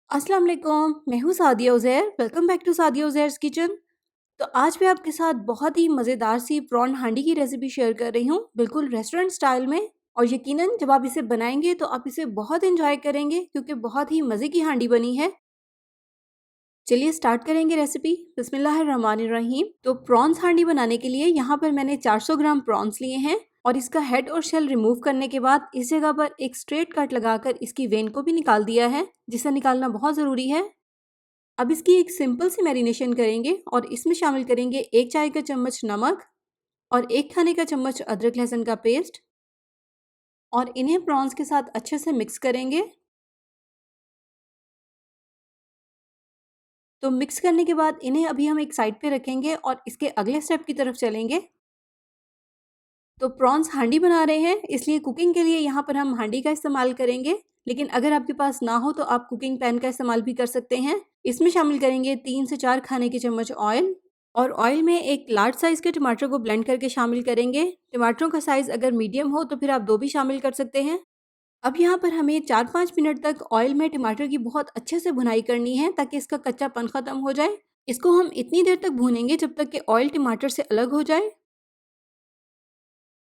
अस्सलाम वालेकुम, मैं हूँ Sadia Uzair. Welcome back to Sadia Uzair's kitchen. तो आज मैं आपके साथ बहुत ही मज़ेदार सी प्रॉन हांडी की रेसिपी शेयर कर रही हूँ, बिल्कुल रेस्टोरेंट स्टाइल में। और यकीनन जब आप इसे बनाएंगे तो आप इसे बहुत एंजॉय करेंगे क्योंकि बहुत ही मज़े की हांडी बनी है। चलिए स्टार्ट करेंगे रेसिपी। बिस्मिल्लाहिर्रहमानिर्रहीम। तो प्रॉन्स हांडी बनाने के लिए यहाँ पर मैंने 400 ग्राम प्रॉन्स लिए हैं और इसका हेड और शेल रिमूव करने के बाद इस जगह पर एक स्ट्रेट कट लगाकर इसकी वेन को भी निकाल दिया है, जिसे निकालना बहुत ज़रूरी है। अब इसकी एक सिंपल सी मैरिनेशन करेंगे और इसमें शामिल करेंगे 1 चाय का चम्मच नमक और 1 खाने का चम्मच अदरक लहसुन का पेस्ट और इन्हें प्रॉन्स के साथ अच्छे से मिक्स करेंगे। तो मिक्स करने के बाद इन्हें अभी हम एक साइड पे रखेंगे और इसके अगले स्टेप की तरफ चलेंगे। तो प्रॉन्स हांडी बना रहे हैं, इसलिए कुकिंग के लिए यहाँ पर हम हांडी का इस्तेमाल करेंगे, लेकिन अगर आपके पास ना हो तो आप कुकिंग पैन का इस्तेमाल भी कर सकते हैं। इसमें शामिल करेंगे 3 से 4 खाने के चम्मच ऑयल और ऑयल में एक लार्ज साइज़ के टमाटर को ब्लेंड करके शामिल करेंगे। टमाटरों का साइज़ अगर मीडियम हो तो फिर आप 2 भी शामिल कर सकते हैं। अब यहाँ पर हमें 4-5 मिनट तक ऑयल में टमाटर की बहुत अच्छे से भुनाई करनी है ताकि इसका कच्चापन ख़त्म हो जाए। इसको हम इतनी देर तक भूनेंगे जब तक कि ऑयल टमाटर से अलग हो जाए।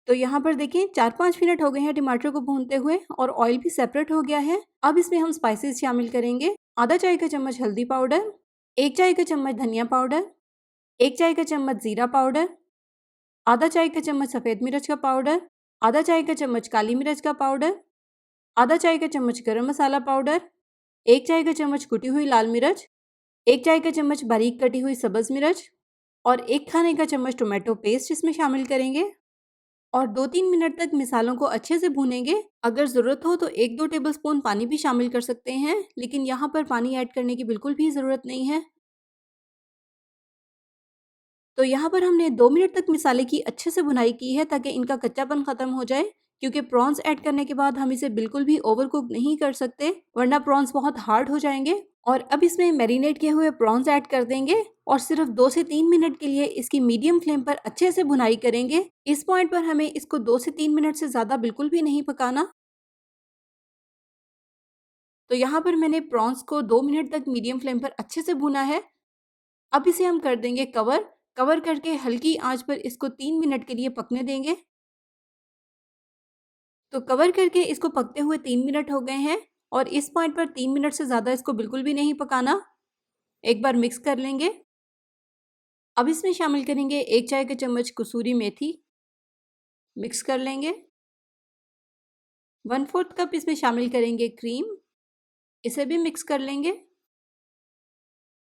तो यहाँ पर देखिए 4-5 मिनट हो गए हैं टमाटर को भूनते हुए और ऑयल भी सेपरेट हो गया है। अब इसमें हम स्पाइसेस शामिल करेंगे। आधा चाय का चम्मच हल्दी पाउडर, 1 चाय का चम्मच धनिया पाउडर, 1 चाय का चम्मच ज़ीरा पाउडर, आधा चाय का चम्मच सफ़ेद मिर्च का पाउडर, आधा चाय का चम्मच काली मिर्च का पाउडर, आधा चाय का चम्मच गरम मसाला पाउडर, 1 चाय का चम्मच कुटी हुई लाल मिर्च, 1 चाय का चम्मच बारीक कटी हुई सब्ज़ मिर्च और 1 खाने का चम्मच टोमेटो पेस्ट इसमें शामिल करेंगे और 2-3 मिनट तक मिसालों को अच्छे से भूनेंगे। अगर ज़रूरत हो तो 1-2 टेबलस्पून पानी भी शामिल कर सकते हैं, लेकिन यहाँ पर पानी ऐड करने की बिल्कुल भी ज़रूरत नहीं है। तो यहाँ पर हमने 2 मिनट तक मिसाले की अच्छे से भुनाई की है ताकि इनका कच्चापन ख़त्म हो जाए, क्योंकि प्रॉन्स ऐड करने के बाद हम इसे बिल्कुल भी ओवर कुक नहीं कर सकते, वरना प्रॉन्स बहुत हार्ड हो जाएंगे। और अब इसमें मैरिनेट किए हुए प्रॉन्स ऐड कर देंगे और सिर्फ 2 से 3 मिनट के लिए इसकी मीडियम फ्लेम पर अच्छे से भुनाई करेंगे। इस पॉइंट पर हमें इसको 2 से 3 मिनट से ज़्यादा बिल्कुल भी नहीं पकाना। तो यहाँ पर मैंने प्रॉन्स को 2 मिनट तक मीडियम फ्लेम पर अच्छे से भुना है। अब इसे हम कर देंगे कवर। कवर करके हल्की आंच पर इसको 3 मिनट के लिए पकने देंगे। तो कवर करके इसको पकते हुए 3 मिनट हो गए हैं और इस पॉइंट पर 3 मिनट से ज़्यादा इसको बिल्कुल भी नहीं पकाना। एक बार मिक्स कर लेंगे। अब इसमें शामिल करेंगे 1 चाय का चम्मच कसूरी मेथी, मिक्स कर लेंगे। 1/4 कप इसमें शामिल करेंगे क्रीम, इसे भी मिक्स कर लेंगे।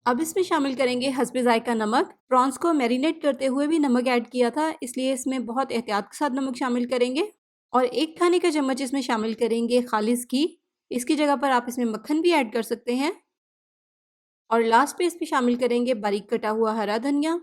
अब इसमें शामिल करेंगे हस्बे ज़ायका नमक। प्रॉन्स को मैरिनेट करते हुए भी नमक ऐड किया था, इसलिए इसमें बहुत एहतियात के साथ नमक शामिल करेंगे। और 1 खाने का चम्मच इसमें शामिल करेंगे खालिस घी। इसकी जगह पर आप इसमें मक्खन भी ऐड कर सकते हैं। और लास्ट पे इसमें शामिल करेंगे बारीक कटा हुआ हरा धनिया।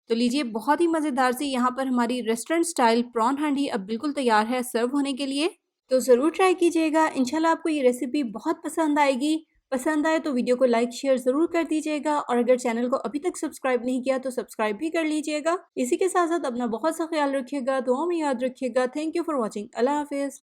तो लीजिए बहुत ही मज़ेदार सी यहाँ पर हमारी रेस्टोरेंट स्टाइल प्रॉन हांडी अब बिल्कुल तैयार है सर्व होने के लिए। तो ज़रूर ट्राई कीजिएगा, इंशाल्लाह आपको ये रेसिपी बहुत पसंद आएगी। पसंद आए तो वीडियो को लाइक शेयर ज़रूर कर दीजिएगा और अगर चैनल को अभी तक सब्सक्राइब नहीं किया तो सब्सक्राइब भी कर लीजिएगा। इसी के साथ साथ अपना बहुत सा ख्याल रखिएगा, दुआओं में याद रखिएगा। Thank you for watching. अल्लाह हाफिज़।